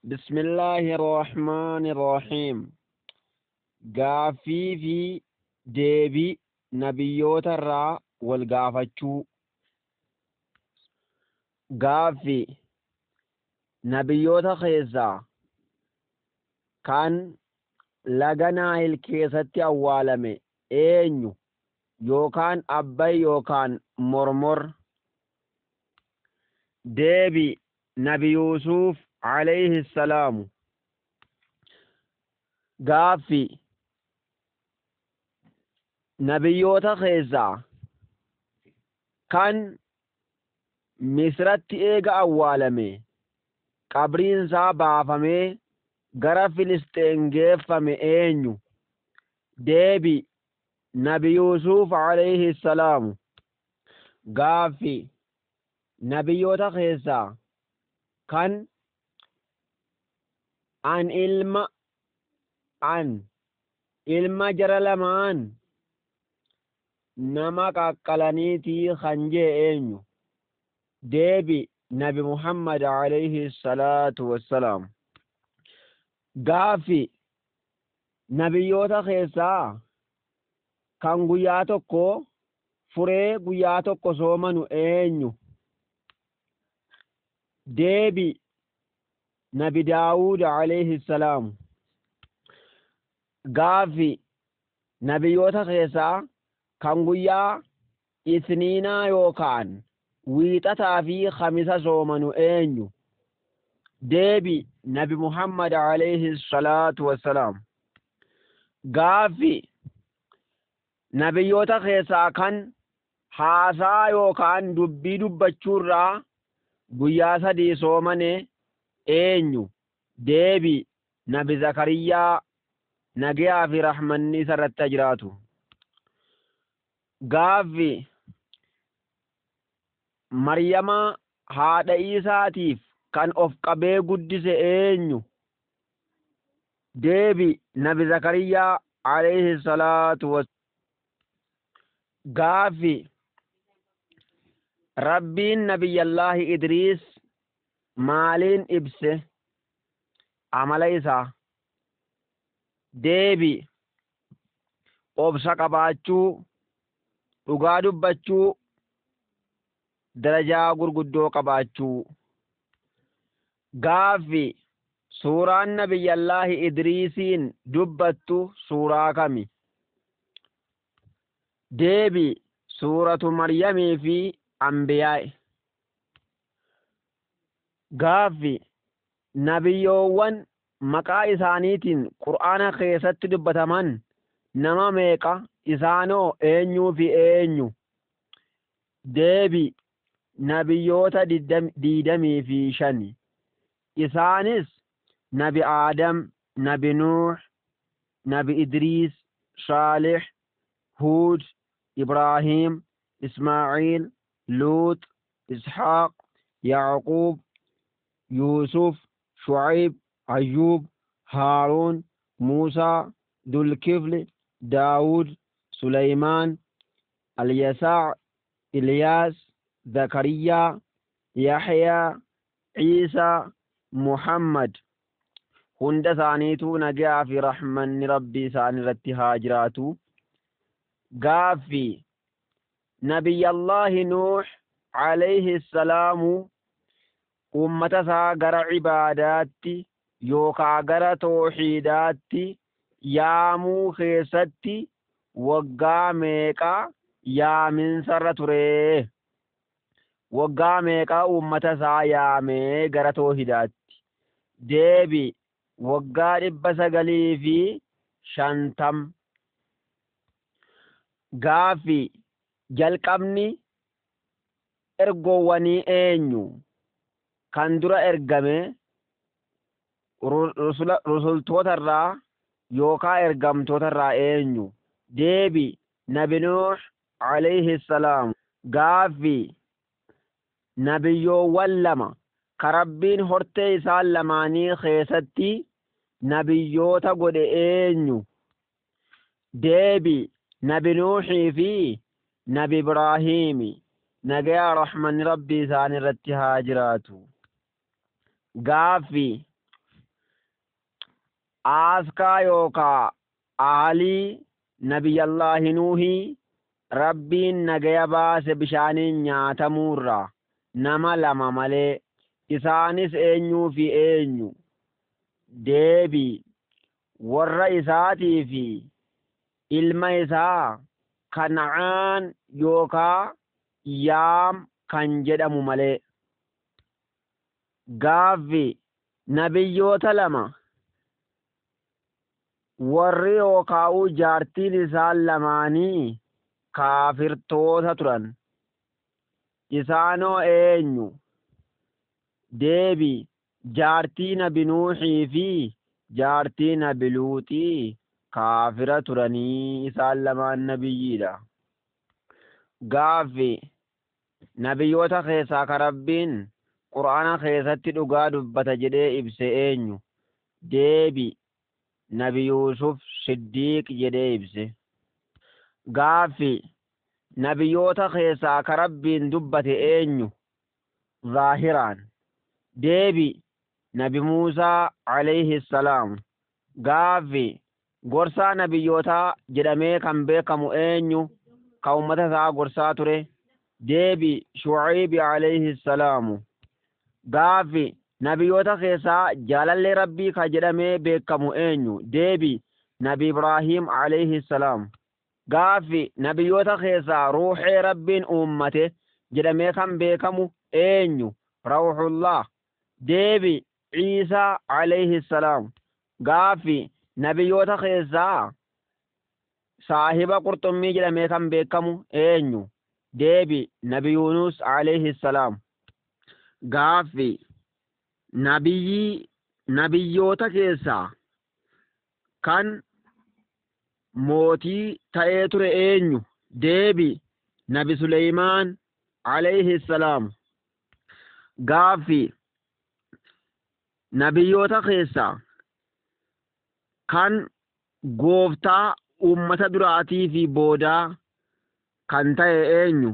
بسم الله الرحمن الرحيم. gaaffii fi deebii nabiyyoota irraa wal gaafachuu. Gaaffii nabiyyoota keessaa kan laga Naayil keessatti awwaalame eenyu yookaan abbay yookaan mormor? Deebii nabi Yuusuf alayhi salaamu. Gaaffii nabiyyoota keessaa kan Misratti eega awwaalame qabriinsaa baafamee gara Filisxeen geeffame eenyu? Deebii nabi Yuusuf alayhi salaamu. Gaaffii nabiyyoota keessaa kan ilma jara lamaan nama qaqqalaniitii kan jee eenyu? Deebii nabi Muhammad alayhi salaatu wassalaam. Gaaffii nabiyyoota keessaa kan guyyaa tokko furee guyyaa tokko soomanu eenyu? Deebii nabi Daawud alayhi salaam. Gaaffii nabiyyoota keessaa kan guyyaa isniinaa yookaan wiixataa fi khamisa soomanu eenyu? Deebii nabi Muhammad alayhi salaatu wassalaam. Gaaffii nabiyyoota keessaa kan haasaa yookaan dubbii dubbachuurraa guyyaa 3 soomane eenyu? Deebii nabi Zakariyaa nagayaa fi rahmanni isarratti jiraatu. Gaaffii Maryamaa haadha Isaatiif kan of qabee guddise eenyu? Deebii nabi Zakariyaa alayhi salaatu wassalaam. Gaaffii Rabbiin nabiyyallaahi Idriis maaliin ibse amala isaa? Deebii obsa qabaachuu, dhugaa dubbachuu, darajaa gurguddoo qabaachuu. Gaaffii suuraan nabiyyallaahi Idriisiin dubbattu suuraa kami? Deebii suuratu Maryamii fi Ambiyaa'i. Gaaffii nabiyyoowwan maqaa isaaniitiin Qur'aana keessatti dubbataman nama meeqa? Isaanoo eenyuu fi eenyu? Deebii nabiyyoota 25. Isaanis nabi Aadam, nabi Nuux, nabi Idriis, Saalix, Huud, Ibraahiim, Ismaaciil, Luut, Isxaaq, Yacquub, Yuusuf, Shucayb, Ayyuub, Haaruun, Muusaa, Dulkifli, Daawud, Suleymaan, Alyasaa, Ilyaas, Zakariyaa, Yaxyaa, Ciisaa, Muhammad. Hunda isaaniituu nagaa fi rahmanni rabbii isaan irratti haa jiraatu. Gaaffii nabiyyallaahi Nuux alayhi salaamu ummata isaa gara cibaadaatti yookaa gara tooxiidaatti yaamuu keessatti waggaa meeqa yaaminsarra turee? Waggaa meeqa ummata isaa yaamee gara tooxiidaatti? Deebii waggaa 950. Gaaffii jalqabni ergoowwanii eenyu? Kan dura ergame rusultoota irraa yookaan ergamtoota irraa eenyu? Deebii nabi Nuux alayhi salaam. Gaaffii nabiyyoowwan 2 ka Rabbiin hortee isaan lamaanii keessatti nabiyyoota godhe eenyu? Deebii nabi Nuuxii fi nabi Ibraahiimi. Nagayaa rahmanni rabbii isaan irratti haa jiraatu. Gaaffii aaskaa yookaa aalii nabiyallaahi nuuhii rabbiin nagaya baase bishaaniin nyaatamuurraa nama lama malee isaanis eenyuu fi eenyu deebii warra isaatii fi ilma isaa Kana'aan yookaa Yaam kan jedhamu malee. Gaaffi nabiyyoota lama warri yookaa'u jaartiin isaan lamaanii kaafirtoota turan. Isaanoo eenyu deebii jaartii nabi Nuuxii fi jaartii nabi Luuxii kaafira turanii isaan lamaan nabiyyiidha. Gaaffi nabiyyoota keessaa ka Rabbiin Qur'aana keessatti dhugaa dubbata jedhee ibse eenyu deebii nabi Yuusuf Siddiiq jedhee ibse. Gaaffi nabiyyoota keessaa ka Rabbiin dubbate eenyu zaahiraan deebii nabi Muusaa alayhi salaam. Gaaffi gorsaa nabiyyootaa jedhamee kan beekamu eenyu ka ummata isaa gorsaa ture deebii Shu'ayb alayhi salaamu. Gaaffi nabiyyoota keessaa jaalallee rabbii ka jedhamee beekamu eenyu deebii nabi Ibraahim alayhi salaam. Gaaffi nabiyyoota keessaa ruuxee rabbiin uummate jedhamee kan beekamu eenyu Rawxullah deebii Ciisaa alayhi salaam. Gaaffi nabiyyoota keessaa saahiba qurxummii jedhamee kan beekamu eenyu deebii nabi Yuunus alayhi salaam. Gaaffi nabiyyoota keessaa kan mootii ta'ee ture eenyu deebii nabi Suleymaan alayhi salaam. Gaaffi nabiyyoota keessaa kan gooftaa ummata duraatii fi boodaa kan ta'e eenyu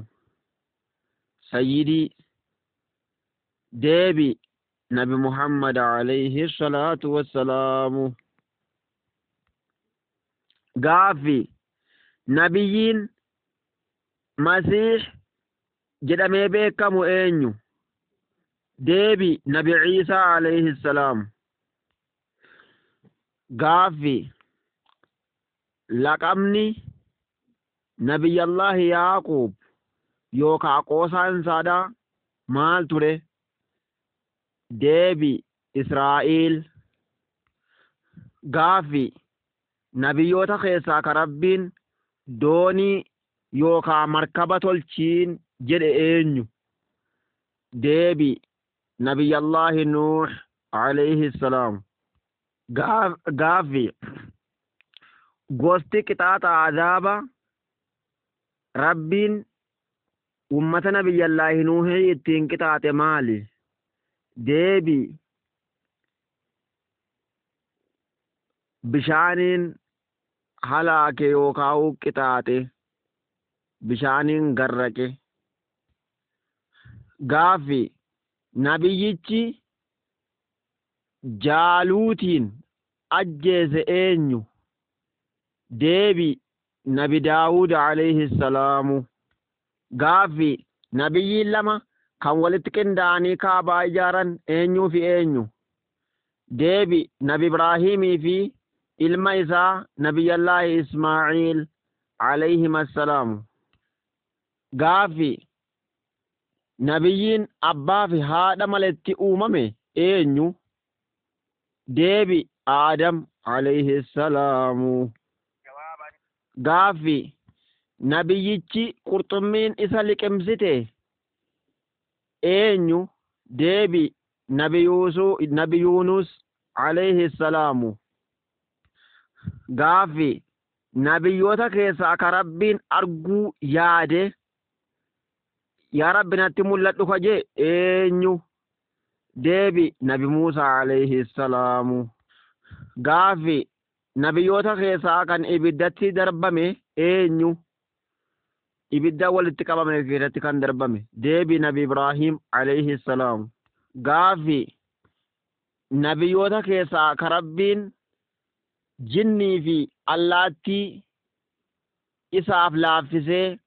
sayyidii deebii nabi Muhammad alayhi salaatu wassalaamu. Gaaffi nabiyyiin masiix jedhamee beekamu eenyu deebii nabi Ciisaa alayhi salaam. Gaaffi laqabni nabiyyallaahi Yaaqub yookaa qoosaan isaadhaa maal ture deebii Israa'iil. Gaaffi nabiyyoota keessaa ka Rabbiin doonii yookaa markaba tolchiin jedhe eenyu deebii nabiyyallaahi Nuux alayhi salaam. Gaaffi gosti qixaaxa azaaba Rabbiin ummata nabiyyallaahi Nuuhii ittiin qixaaxe maali deebii bishaaniin halaake yookaa'u qixaaxe bishaaniin garraqe. Gaaffi nabiyyichi jaaluutiin ajjeese eenyu deebii nabi Daawud alayhi salaamu. Gaaffi nabiyyiin lama kan walitti qindaa'anii kaabaa ijaaran eenyuu fi eenyu deebii nabi Ibraahimii fi ilma isaa nabiyyallaahi Ismaa'iil alayhim assalaamu. Gaaffi nabiyyiin abbaa fi haadha maletti uumame eenyu deebii Aadam alayhi salaamu. Gaaffi nabiyyichi qurxummiin isa liqimsite eenyu deebii nabi Yuunus alayhi salaamu. Gaaffi nabiyyoota keessaa ka Rabbiin arguu yaade yaa Rabbi natti mul'adhu ka jee eenyu deebii nabi Muusaa alayhi salaamu. Gaaffi nabiyyoota keessaa kan ibiddatti darbame eenyu ibidda walitti qabame keessatti kan darbame deebii nabi Ibraahim alayhi salaam. Gaaffi nabiyyoota keessaa ka Rabbiin jinnii fi allaattii isaaf laaffisee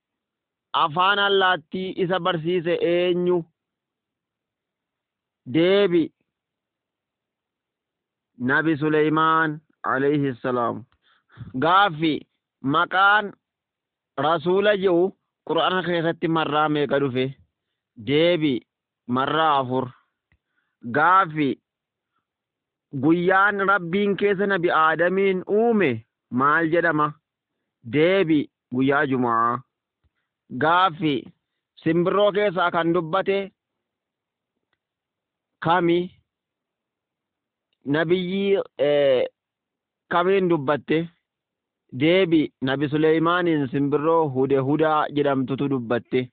afaan allaattii isa barsiise eenyu? Deebi Nabi Suleymaan alayhi salaam. Gaafi maqaan rasuula jedhu Qur'aana keessatti marraa meeqa dhufe? Deebi marraa 4. Gaafi guyyaan Rabbiin keessa Nabi Aadamiin uume maal jedhama? Deebi guyyaa Jumaa. Gaafi simbirroo keessaa kan dubbate kami? Nabiyyi kamiin dubbatte? Deebi Nabi Suleymaaniin simbirroo hudaa jedhamtutu dubbatte.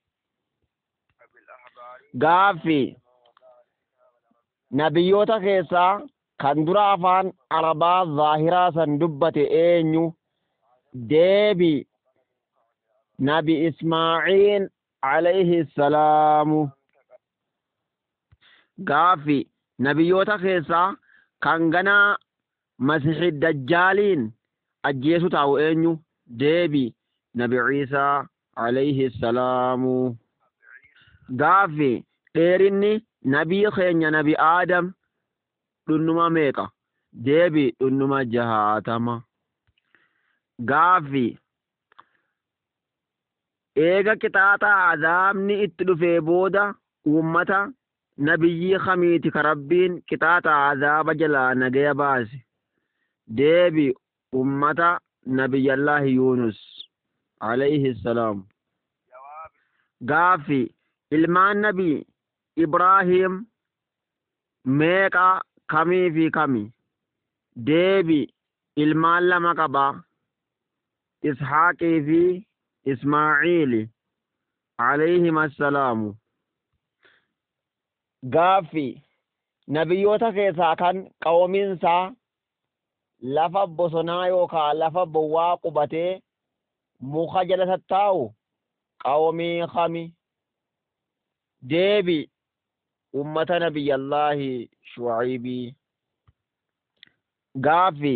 Gaafi nabiyyoota keessaa kan dura afaan Arabaa zaahiraa san dubbate eenyu? Deebi Nabi Ismaa'iil alayhi salaamu. Gaafi nabiyyoota keessaa kan ganaa Masiixi Dajjaaliin ajjeesu taa'u eenyu? Deebi Nabi Ciisaa alayhi salaamu. Gaafi dheerinni nabii keenya Nabi Aadam dhunnuma meeqa? Deebi dhunnuma 60. Gaafi eega qixaaxa azaabni itti dhufee booda ummata nabiyyii kamiiti ka Rabbiin qixaaxa azaaba jalaa nagaya baase? Deebi ummata Nabiyyallaahi Yuunus alayhi salaam. Gaafi ilmaan Nabi Ibraahim meeqa kamii fi kami? Deebi ilmaan 2 qaba, Ishaaqii fi Ismaa'iili alayhim assalaamu. Gaafi nabiyyoota keessaa kan qawmiinsaa lafa bosonaa yookaan lafa bowwaa qubatee muka jala tattaa'u qawmii kami? Deebi ummata Nabiyyallaahi Shu'aybii. Gaafi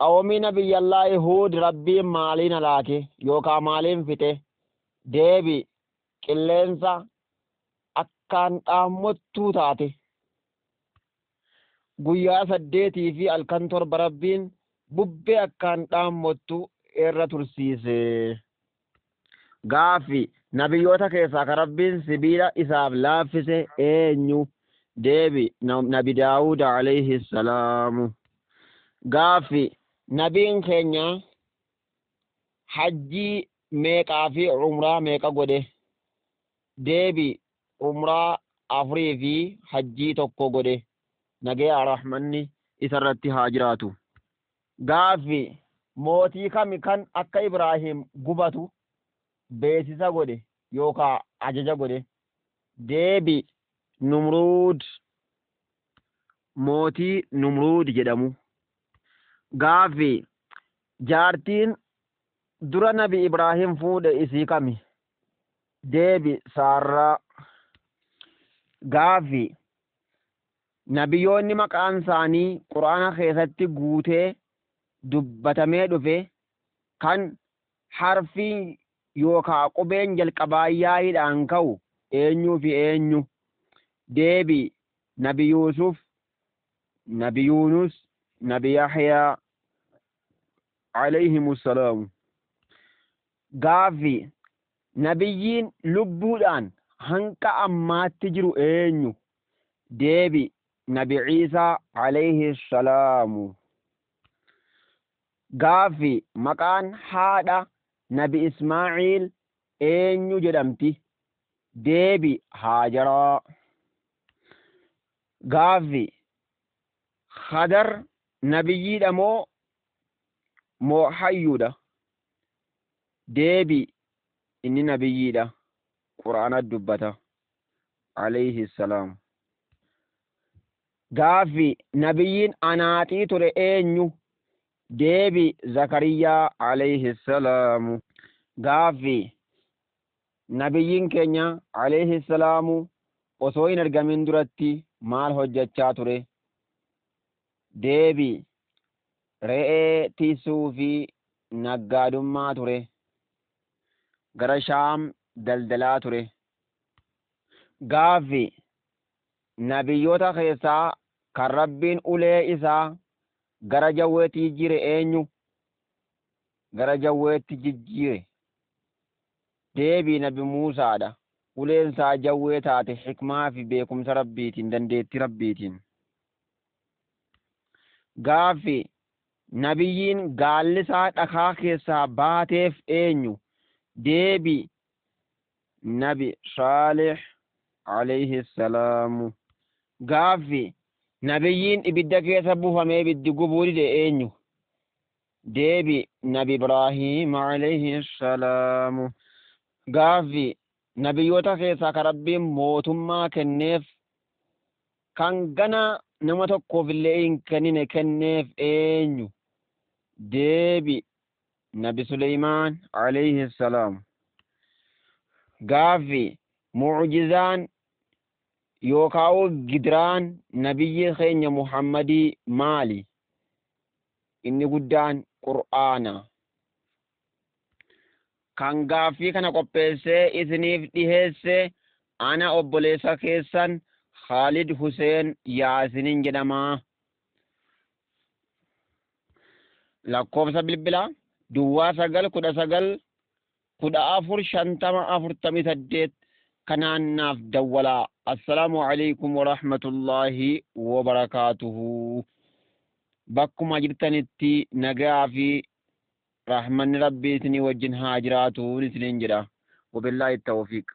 qawmii Nabiyyallaahi Huud Rabbiin maaliin halaake yookaan maaliin fixe? Deebi qilleensa akkaan dhaammottuu taate guyyaa 8 fi halkan 7 Rabbiin bubbee akkaan dhaammottu irra tursiise. Gaafi nabiyyoota keessaa kan Rabbiin sibiila isaaf laaffise eenyu? Deebi Nabi Daawud alayhi salaamu. Gaafi nabiin keenya hajjii meeqaa fi umraa meeqa godhe? Deebi umraa 4 fi hajjii 1 godhe. Nagaya rahmanni isarratti haa jiraatu. Gaafi mootii kami kan akka Ibraahim gubatu beesisa godhe yookaan ajaja godhe? Deebi Numruud. Mootii Numruud jedhamu. Gaafi jaartiin dura Nabi Ibraahim fuudhe isii kami? Deebi Saarraa. Gaafi nabiyyoonni maqaan isaanii Qur'aana keessatti guutee dubbatamee dhufe kan harfii yookaan qubeen jalqabaa yaa'iidhaan ka'u eenyuu fi eenyu? Deebi Nabi Yuusuf, Nabi Yuunus, Nabi Yahyaa alayhimu salaamu. Gaafi nabiyyiin lubbuudhaan hanqa ammaatti jiru eenyu? Deebi Nabi Ciisaa alayhi salaamu. Gaafi maqaan haadha Nabi Ismaa'iil eenyu jedhamti? Deebi Haajaraa. Gaafi Khadar nabiyyiidha moo hayyuudha? Deebi inni nabiyyiidha. Qur'aanatti dubbata alayhi salaam. Gaafi nabiyyiin anaaxii ture eenyu? Deebi Zakariyaa alayhi salaamu. Gaafi nabiyyiin keenya alayhi salaamu osoo hin argamin duratti maal hojjechaa ture? Deebi re'ee tiisuu fi naggaadummaa ture. Gara Shaam daldalaa ture. Gaafi nabiyyoota keessaa kan Rabbiin ulee isaa gara jawweetti jijjiire eenyu? Gara jawweetti jijjiire. Deebii nabi Muusaadha. Uleen isaa jawwee taate hikmaa fi beekumsa Rabbiitiin, dandeettii Rabbiitiin. Gaafi nabiyyiin gaalli isaa dhakaa keessaa baateef eenyu? Deebii nabi Saalih alayhi salaamu. Gaafi nabiyyiin ibidda keessa buufamee ibiddi gubuu dide eenyu? Deebii nabi Ibraahiim alayhi salaamu. Gaafi nabiyyoota keessaa kan Rabbiin mootummaa kenneef kan gana nama tokkoof illee hin kennine kenneef eenyu? Deebii nabi Suleymaan alayhi salaam. Gaafi mucjizaan yookaan gidiraan nabiyyi keenya Muhammadii maali? Inni guddaan Qur'aana. Kan gaaffii kana qopheessee isiniif dhiheesse ana obboleessa keessan Khalid Hussein Yaasinin jedhama. Lakkoofsa bilbilaa 919145048 kanaan naaf dawwalaa. Assalaamu alaykum wa rahmatullahi wa barakaatuhu. Bakkuma jirtanitti nagaa fi rahmanni Rabbii isinii wajjin haa jiraatu isiniin jedha. Wabillahi tawfiiq.